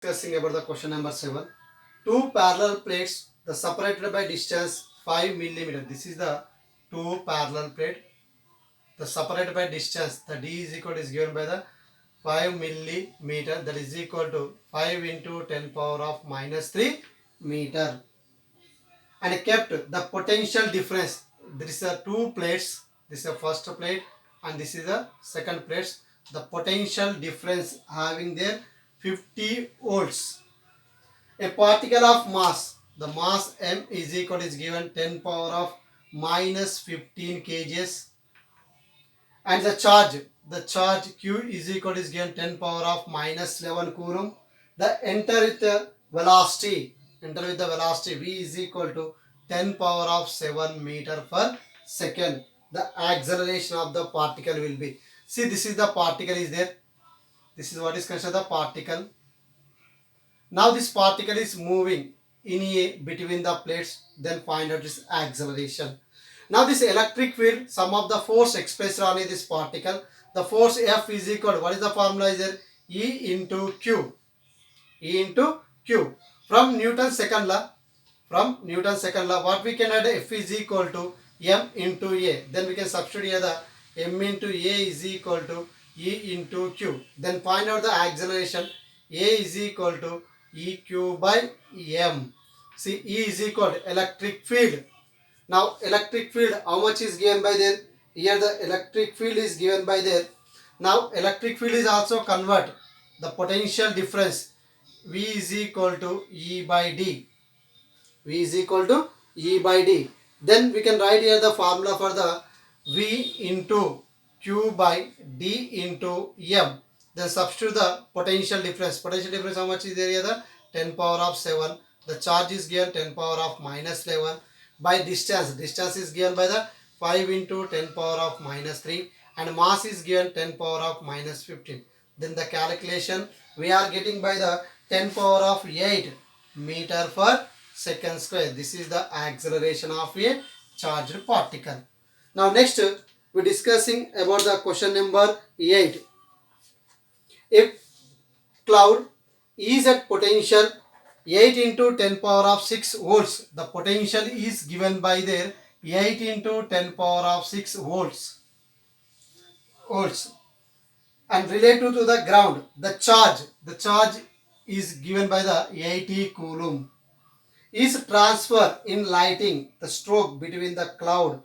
Discussing about the question number 7. Two parallel plates, the separated by distance 5 millimeter. This is the two parallel plate. The separated by distance, the d is equal is given by the 5 millimeter. That is equal to 5 into 10 power of minus 3 meter. And kept the potential difference. There is a two plates. This is the first plate and this is the second plate. The potential difference having there 50 volts. A particle of mass, the mass m is equal is given 10 power of minus 15 kgs, and the charge q is equal is given 10 power of minus 11 coulomb. The enter with the velocity v is equal to 10 power of 7 meter per second. The acceleration of the particle will be, see, this is the particle is there, this is what is considered the particle. Now this particle is moving in a between the plates, then find out its acceleration. Now this electric field, sum of the force expressed on this particle, the force F is equal to, what is the formula is there? E into Q. E into Q. From Newton's second law, what we can add, F is equal to M into A. Then we can substitute here the M into A is equal to E into Q. Then find out the acceleration. A is equal to EQ by M. See, E is equal to electric field. Now electric field, how much is given by there? Here the electric field is given by there. Now electric field is also convert the potential difference. V is equal to E by D. V is equal to E by D. Then we can write here the formula for the V into Q by D into M. Then substitute the potential difference. Potential difference, how much is there here? The 10 power of 7. The charge is given 10 power of minus 11. By distance, distance is given by the 5 into 10 power of minus 3. And mass is given 10 power of minus 15. Then the calculation we are getting by the 10 power of 8 meter per second square. This is the acceleration of a charged particle. Now next we are discussing about the question number 8. If cloud is at potential 8 into 10 power of 6 volts, the potential is given by their 8 into 10 power of 6 volts and related to the ground, the charge is given by the 80 coulomb. Is transfer in lighting the stroke between the cloud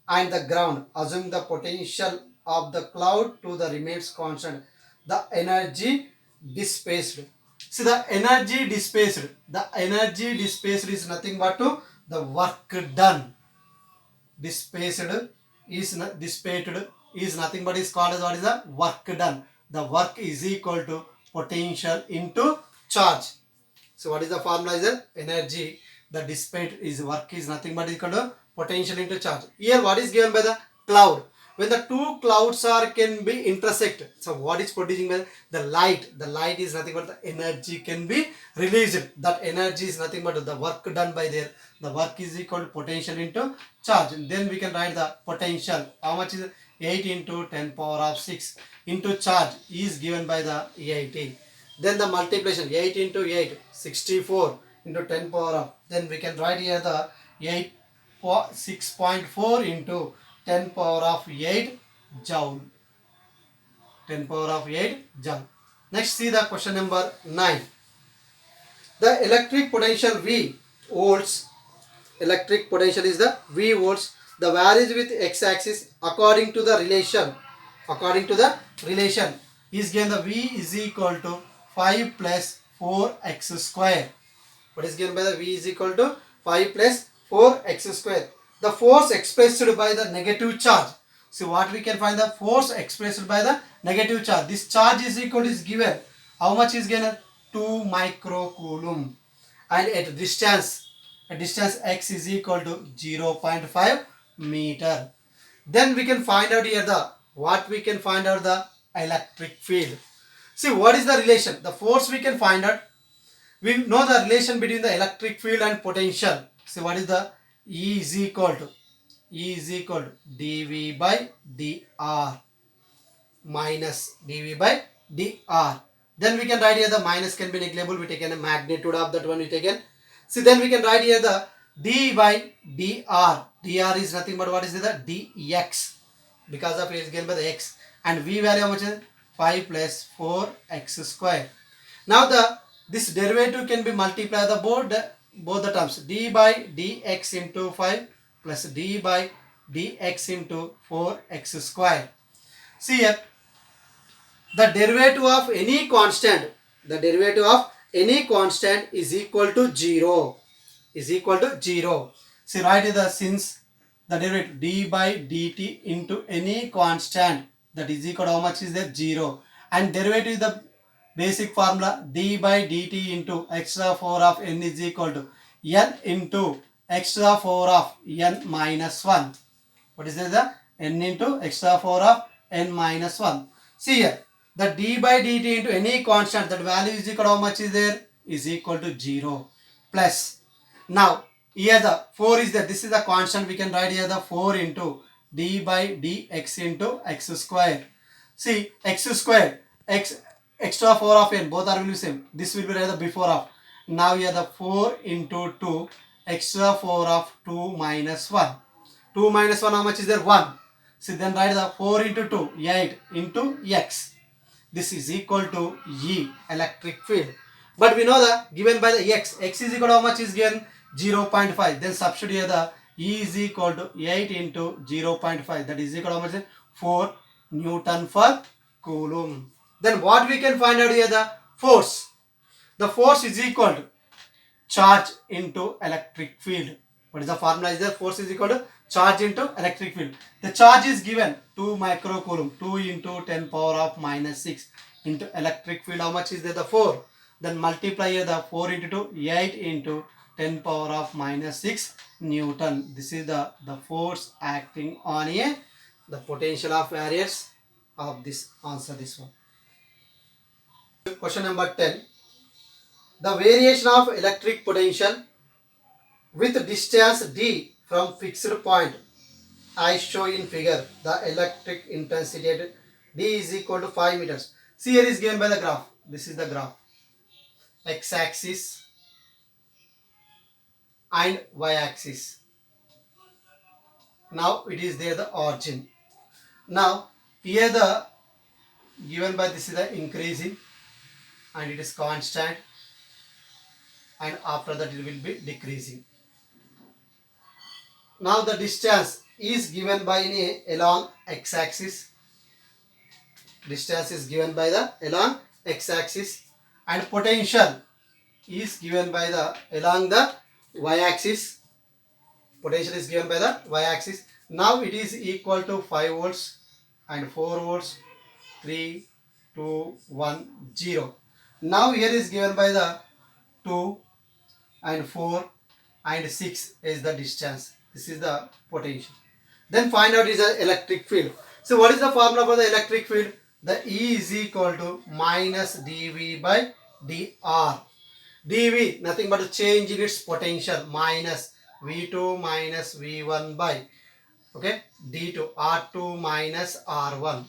and the ground, assuming the potential of the cloud to the remains constant, the energy displaced. See, the energy displaced is nothing but to the work done. Dispaced is nothing but is called as what is the work done. The work is equal to potential into charge. So what is the formula is the energy, the dissipate is work is nothing but equal to potential into charge. Here what is given by the cloud? When the two clouds are can be intersect, so what is producing by the light? The light is nothing but the energy can be released. That energy is nothing but the work done by there. The work is equal to potential into charge. And then we can write the potential. How much is it? 8 into 10 power of 6 into charge is given by the 80. Then the multiplication 8 into 8 64 into 10 power of, then we can write here the 6.4 into 10 power of 8 joule. 10 power of 8 joule. Next, see the question number 9. The electric potential V volts, electric potential is the V volts, the varies with x-axis according to the relation is given the V is equal to 5 plus 4x square. What is given by the V is equal to 5 plus 4x square. The force expressed by the negative charge. So what we can find, the force expressed by the negative charge. This charge is equal is given. How much is given? 2 microcoulomb. And at distance x is equal to 0.5 meter. Then we can find out here the electric field. See, what is the relation? The force we can find out. We know the relation between the electric field and potential. See, what is the E is equal to dV by dr minus dV by dr. Then we can write here the minus can be negligible. We taken a magnitude of that one we taken. See, then we can write here the d by dr. Dr is nothing but what is the dx, because of it is given by the x, and v value how much is 5 plus 4x square. Now this derivative can be multiplied the both the terms, d by dx into 5 plus d by dx into 4x square. See here, the derivative of any constant, is equal to 0. See, write the since the derivative d by dt into any constant, that is equal to how much is that 0, and derivative is the basic formula d by dt into x to the 4 of n is equal to n into x to the 4 of n minus 1. What is the n into x to the 4 of n minus 1. See here, the d by dt into any constant, that value is equal to how much is there, is equal to 0, plus now here the 4 is there, this is the constant, we can write here the 4 into d by dx into x square. See, x square, x to the 4 of n, both are will be same, this will be rather before of. Now here the 4 into 2 x to the 4 of 2 minus 1. 2 minus 1 how much is there, 1. See, then write the 4 into 2, 8 into x. This is equal to E, electric field. But we know that given by the x is equal to how much is given, 0.5. Then substitute here the E is equal to 8 into 0.5. That is equal to how much is 4 Newton per Coulomb. Then what we can find out here, the force. The force is equal to charge into electric field. What is the formula? Is there force is equal to charge into electric field. The charge is given 2 microcoulomb, 2 into 10 power of minus 6 into electric field. How much is there? The 4. Then multiply here the 4 into 2, 8 into 10 power of minus 6 Newton. This is the force acting on the potential of barriers of this. Answer this one. Question number 10. The variation of electric potential with distance d from fixed point I show in figure. The electric intensity at d is equal to 5 meters. See, here is given by the graph. This is the graph. X axis and y axis. Now it is there the origin. Now here the given by this is the increasing and it is constant, and after that it will be decreasing. Now the distance is given by along x axis. Distance is given by the along x axis, and potential is given by the along the y axis. Potential is given by the y axis. Now it is equal to 5 volts and 4 volts, 3, 2, 1, 0. Now here is given by the 2 and 4 and 6 is the distance. This is the potential. Then find out is the electric field. So what is the formula for the electric field? The E is equal to minus dV by dr. dV nothing but a change in its potential, minus V2 minus V1 by, okay, D2, R2 minus R1.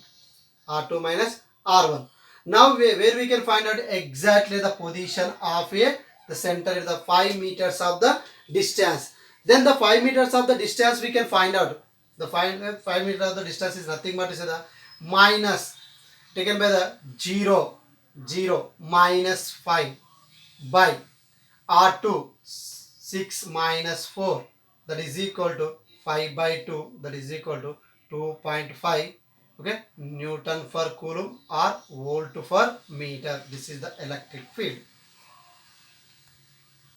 R2 minus R1. Now where we can find out exactly the position of the center is the 5 meters of the distance. Then the 5 meters of the distance we can find out. The 5 meters of the distance is nothing but is the minus taken by the 0 minus 5 by R2 6 minus 4, that is equal to 5 by 2, that is equal to 2.5, okay, Newton per Coulomb or volt per meter. This is the electric field.